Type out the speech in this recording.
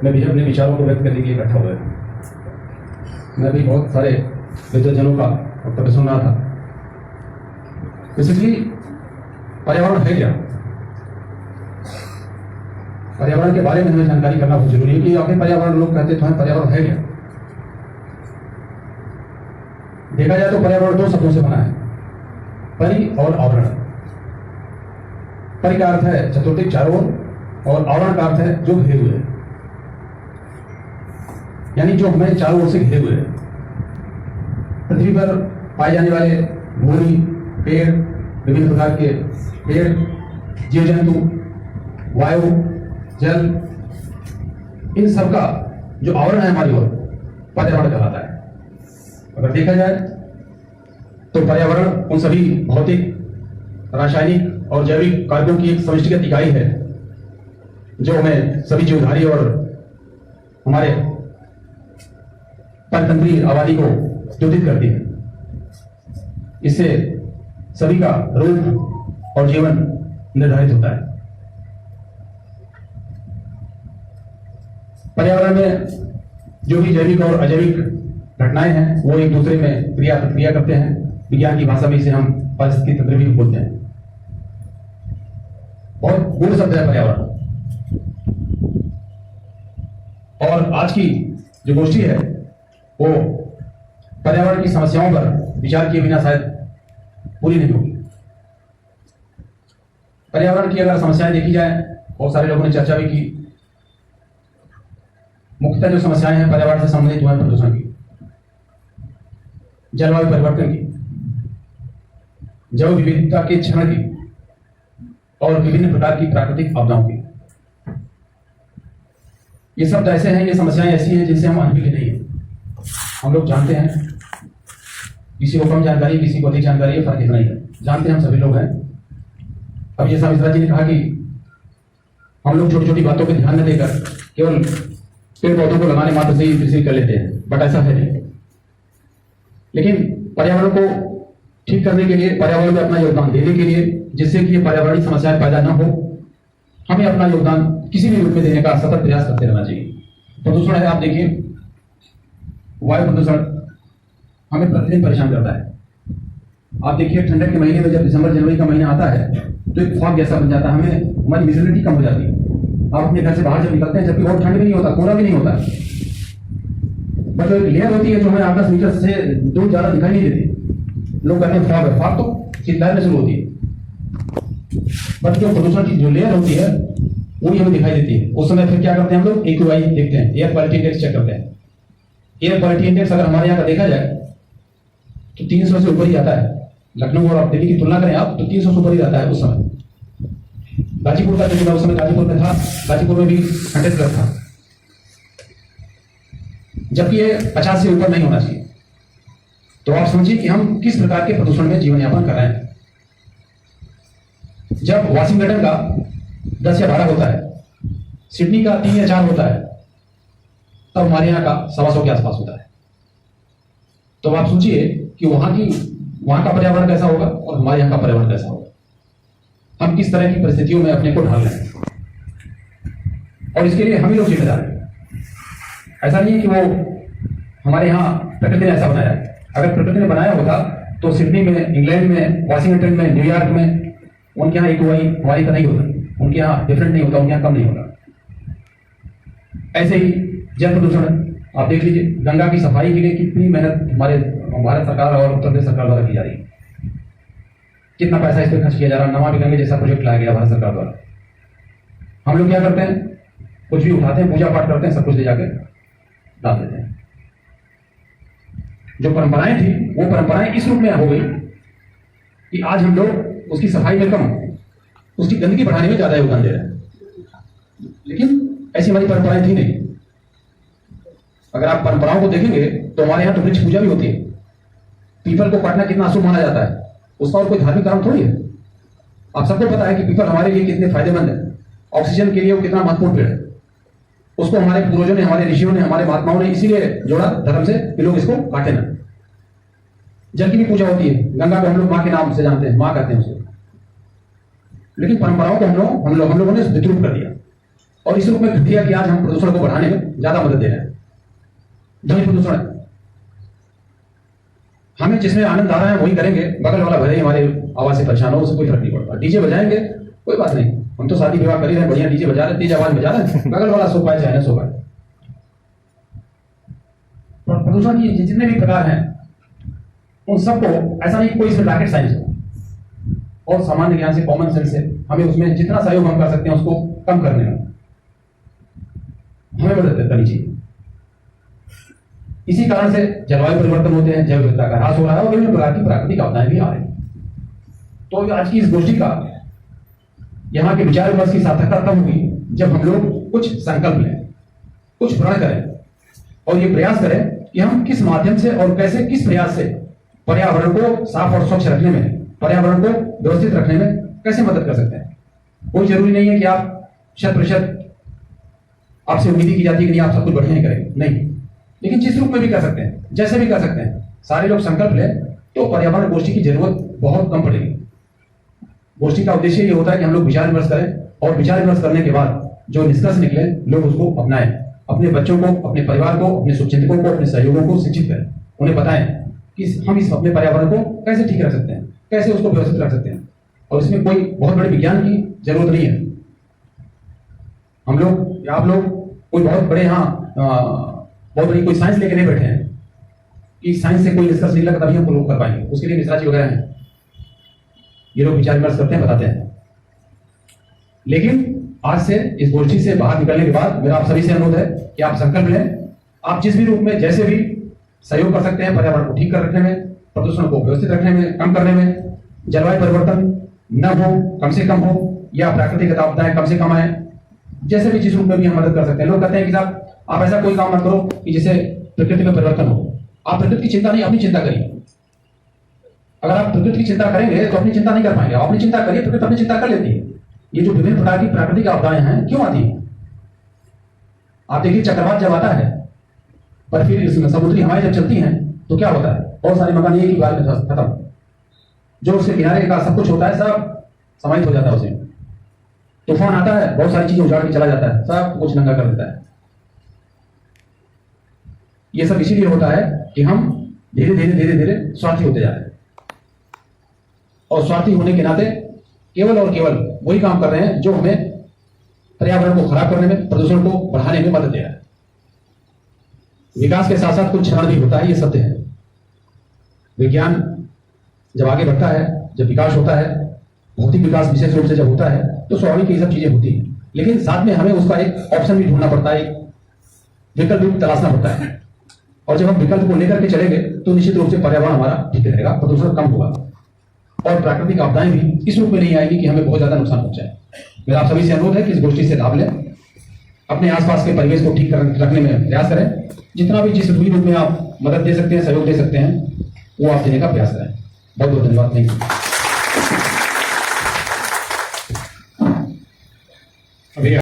मैं भी अपने विचारों को व्यक्त करने के लिए इकट्ठा हुआ। मैं भी बहुत सारे विद्वजनों का वक्तव्य सुन रहा था। बेसिकली पर्यावरण है क्या, पर्यावरण के बारे में हमें जानकारी करना बहुत जरूरी है कि आखिर पर्यावरण, लोग कहते तो हैं पर्यावरण है क्या। देखा जाए तो पर्यावरण दो शब्दों से बना है, परि और आवरण। परि का अर्थ है चतुर्दिक चारों ओर, और आवरण का अर्थ है जो घिरे हुए है, यानी जो हमें चारों ओर से घिरे हुए है। पृथ्वी पर पाए जाने वाले भूमि, पेड़, विभिन्न प्रकार के पेड़, जीव जंतु, वायु, जल, इन सब का जो आवरण है हमारी ओर, पर्यावरण कहलाता है। अगर देखा जाए तो पर्यावरण उन सभी भौतिक, रासायनिक और जैविक कार्यों की एक समष्टिगत इकाई है जो हमें सभी जीवधारी और हमारे परतंत्रीय आबादी को द्योतित करती है। इससे सभी का रूप और जीवन निर्धारित होता है। पर्यावरण में जो भी जैविक और अजैविक घटनाएं हैं वो एक दूसरे में क्रिया प्रतिक्रिया करते हैं। विज्ञान की भाषा में इसे हम पारिस्थितिकी तंत्र भी बोलते हैं। बहुत गूढ़ शब्द है पर्यावरण। और आज की जो गोष्ठी है वो पर्यावरण की समस्याओं पर विचार किए बिना शायद पूरी नहीं होगी। पर्यावरण की अगर समस्याएं देखी जाए, बहुत सारे लोगों ने चर्चा भी की। मुख्यतः जो समस्याएं हैं पर्यावरण से संबंधित हुए प्रदूषण की, जलवायु परिवर्तन की, जैव विविधता के क्षरण की और विभिन्न प्रकार की प्राकृतिक आपदाओं की। ये शब्द ऐसे हैं, ये समस्याएं ऐसी हैं जिनसे हम अनभिज्ञ नहीं है। हम लोग जानते हैं, किसी को कम जानकारी, किसी को अधिक जानकारी है, फर्क इतना ही है। जानते हैं हम सभी लोग हैं। अब जैसा मिश्रा जी ने कहा कि हम लोग छोटी छोटी बातों पर ध्यान न देकर केवल पेड़ पौधों को लगाने मात्र से ही कृषि कर लेते हैं, बट ऐसा है नहीं। लेकिन पर्यावरण को ठीक करने के लिए, पर्यावरण में अपना योगदान देने के लिए, जिससे कि ये पर्यावरणीय समस्याएं पैदा न हो, हमें अपना योगदान किसी भी रूप में देने का सतत प्रयास करते रहना चाहिए। प्रदूषण है, आप देखिए वायु प्रदूषण हमें प्रतिदिन परेशान करता है। आप देखिए ठंडक के महीने में जब दिसंबर जनवरी का महीना आता है तो एक फॉग जैसा बन जाता है, हमें हमारी विजिबिलिटी कम हो जाती है। आप अपने घर से बाहर जब निकलते हैं, जबकि बहुत ठंड भी नहीं होता, कोहरा भी नहीं होता, बट जो एक लेयर होती है जो हमें 8-10 मीटर से दूर ज्यादा दिखाई नहीं देती। लोग कहते हैं फॉग है, फॉग तो शीतलहर में शुरू होती है, बट जो प्रदूषण की जो लेयर होती है वही हमें दिखाई देती है। उस समय फिर क्या करते हैं हम लोग, AQI देखते हैं, एयर क्वालिटी इंडेक्स चेक करते हैं। एयर क्वालिटी इंडेक्स अगर हमारे यहाँ का देखा जाए तो 300 से ऊपर ही आता है। लखनऊ और दिल्ली की तुलना करें आप तो 300 से ऊपर ही रहता है उस समय। गाजीपुर का देखिए, उस समय गाजीपुर में था, गाजीपुर में भी 100+ था, जबकि ये 50 से ऊपर नहीं होना चाहिए। तो आप समझिए कि हम किस प्रकार के प्रदूषण में जीवन यापन कर रहे हैं। जब वाशिंगटन का 10 या 12 होता है, सिडनी का 3 या 4 होता है, तब हमारे यहाँ का 125 के आसपास होता है। तो आप सोचिए कि वहां का पर्यावरण कैसा होगा और हमारे यहाँ का पर्यावरण कैसा होगा। हम किस तरह की परिस्थितियों में अपने को ढाल रहे हैं, और इसके लिए हम ही लोग जिम्मेदार हैं। ऐसा नहीं है कि वो हमारे यहाँ प्रकृति ने ऐसा बनाया है। अगर प्रकृति ने बनाया होता तो सिडनी में, इंग्लैंड में, वाशिंगटन में, न्यूयॉर्क में उनके यहाँ AQI हमारी तरह नहीं होता, उनके यहाँ डिफरेंट नहीं होता, उनके यहाँ कम नहीं होता। ऐसे ही जल प्रदूषण आप देख लीजिए, गंगा की सफाई के लिए कितनी मेहनत हमारे भारत सरकार और उत्तर प्रदेश सरकार द्वारा की जा रही है। कितना पैसा इस पर खर्च किया जा रहा है। नमामि गंगे जैसा प्रोजेक्ट लाया गया भारत सरकार द्वारा। हम लोग क्या करते हैं, कुछ भी उठाते हैं, पूजा पाठ करते हैं, सब कुछ ले जाकर डाल देते हैं। जो परंपराएं थी वो परंपराएं इस रूप में हो गई कि आज हम लोग उसकी सफाई में कम, उसकी गंदगी बढ़ाने में ज्यादा योगदान दे रहे हैं। लेकिन ऐसी हमारी परंपराएं थी नहीं। अगर आप परंपराओं को देखेंगे तो हमारे यहाँ तो वृक्ष पूजा भी होती है। पीपल को काटना कितना अशुभ माना जाता है, उसका और कोई धार्मिक कारण थोड़ी है। आप सबको पता है कि पीपल हमारे लिए कितने फायदेमंद है, ऑक्सीजन के लिए वो कितना महत्वपूर्ण पेड़ है। उसको हमारे पूर्वजों ने, हमारे ऋषियों ने, हमारे महात्माओं ने इसीलिए जोड़ा धर्म से कि लोग इसको काटे ना। जल की भी पूजा होती है, गंगा को हम लोग माँ के नाम से जानते हैं, माँ कहते हैं उसको। लेकिन परंपराओं को हम लोगों ने विद्रूप कर दिया। और इस रूप में घटिया कि आज हम प्रदूषण को बढ़ाने में ज्यादा मदद दे रहे हैं। ध्वनि प्रदूषण है, हमें जिसमें आनंद आ रहा है वही करेंगे, बगल वाला भले ही हमारे आवाज से परेशान हो, उससे कोई फर्क नहीं पड़ता। डीजे बजाएंगे कोई बात नहीं, हम तो शादी विवाह कर ही रहे हैं, बढ़िया डीजे बजा रहे, तेज आवाज बजा रहे, बगल वाला सो पाए चाहे ना सो पाए। प्रदूषण की जितने भी प्रकार हैं उन सबको, ऐसा नहीं कोई इसमें रॉकेट साइंस हो, और सामान्य ज्ञान से, कॉमन सेंस से हमें उसमें जितना सहयोग हम कर सकते हैं उसको कम करने में हमें मदद करनी चाहिए। इसी कारण से जलवायु परिवर्तन होते हैं, जैव विविधता का ह्रास हो रहा है और विभिन्न प्रकार की प्राकृतिक आपदाएं भी आ रही हैं। तो आज की इस गोष्ठी का, यहाँ के विचार विमर्श की सार्थकता तब हुई जब हम लोग कुछ संकल्प लें, कुछ प्रण करें और ये प्रयास करें कि हम किस माध्यम से और कैसे, किस प्रयास से पर्यावरण को साफ और स्वच्छ रखने में, पर्यावरण को व्यवस्थित रखने में कैसे मदद कर सकते हैं। कोई जरूरी नहीं है कि आप 100% आपसे उम्मीद की जाती है कि नहीं आप सब कुछ बढ़िया ही करेंगे, नहीं, लेकिन जिस रूप में भी कर सकते हैं, जैसे भी कर सकते हैं, सारे लोग संकल्प लें तो पर्यावरण गोष्ठी की जरूरत बहुत कम पड़ेगी। गोष्ठी का उद्देश्य ये होता है कि हम लोग विचार विमर्श करें और विचार विमर्श करने के बाद जो निष्कर्ष निकले लोग उसको अपनाएं, अपने बच्चों को, अपने परिवार को, अपने शुभचिंतकों को, अपने सहयोगों को शिक्षित करें, उन्हें बताएं कि हम इस अपने पर्यावरण को कैसे ठीक रख सकते हैं, कैसे उसको व्यवस्थित रख सकते हैं। और इसमें कोई बहुत बड़े विज्ञान की जरूरत नहीं है। हम लोग या आप लोग कोई बहुत बड़े, यहाँ बहुत बड़ी कोई साइंस लेके नहीं बैठे हैं कि साइंस से कोई निष्कर्ष निकला तभी हम लोग कर पाएंगे, उसके लिए मिश्रा जी वगैरह हैं, ये लोग विचार विमर्श करते हैं, बताते हैं। लेकिन आज से इस गोष्ठी से बाहर निकलने के बाद मेरा आप सभी से अनुरोध है कि आप संकल्प लें, आप जिस भी रूप में जैसे भी सहयोग कर सकते हैं पर्यावरण को ठीक कर रखने में, प्रदूषण को व्यवस्थित रखने में, कम करने में, जलवायु परिवर्तन न हो, कम से कम हो, या प्राकृतिक आपदाएं कम से कम आए, जैसे भी जिस रूप में भी हम मदद कर सकते हैं। लोग कहते हैं कि साहब आप ऐसा कोई काम मत करो कि जिससे प्रकृति में परिवर्तन हो। आप प्रकृति की चिंता नहीं, अपनी चिंता करिए। अगर आप प्रकृति की चिंता करेंगे तो अपनी चिंता नहीं कर पाएंगे। आप अपनी चिंता करिए, प्रकृति अपनी चिंता कर लेती है। ये जो विभिन्न प्रकार की प्राकृतिक आपदाएं हैं क्यों आती है? आप देखिए चक्रवात जब आता है, पर फिर इसमें समुद्री हवाएं जब चलती हैं तो क्या होता है? बहुत सारे मकान एक ही बार में खत्म, जो उसके किनारे का सब कुछ होता है सब समाहित हो जाता है उसे। तूफान आता है, बहुत सारी चीजें उजाड़ के चला जाता है, सब कुछ नंगा कर देता है। ये सब इसीलिए होता है कि हम धीरे धीरे धीरे धीरे स्वार्थी होते जा रहे हैं, और स्वार्थी होने के नाते केवल और केवल वही काम कर रहे हैं जो हमें पर्यावरण को खराब करने में, प्रदूषण को बढ़ाने में मदद दे रहा है। विकास के साथ साथ कुछ क्षरण भी होता है, ये सत्य है। विज्ञान जब आगे बढ़ता है, जब विकास होता है, भौतिक विकास विशेष रूप से जब होता है तो स्वाभाविक ये सब चीजें होती हैं, लेकिन साथ में हमें उसका एक ऑप्शन भी ढूंढना पड़ता है, एक विकल्प भी तलाशना पड़ता है। और जब हम विकल्प को लेकर के चलेंगे तो निश्चित रूप से पर्यावरण हमारा ठीक रहेगा, प्रदूषण कम होगा और प्राकृतिक आपदाएं भी इस रूप में नहीं आएगी कि हमें बहुत ज्यादा नुकसान पहुंचाए। मेरा आप सभी से अनुरोध है कि इस गोष्ठी से लाभ लें, अपने आसपास के परिवेश को ठीक रखने में प्रयास करें, जितना भी जिस भी रूप में आप मदद दे सकते हैं, सहयोग दे सकते हैं, वो आप देने का प्रयास करें। बहुत बहुत धन्यवाद। Thank you.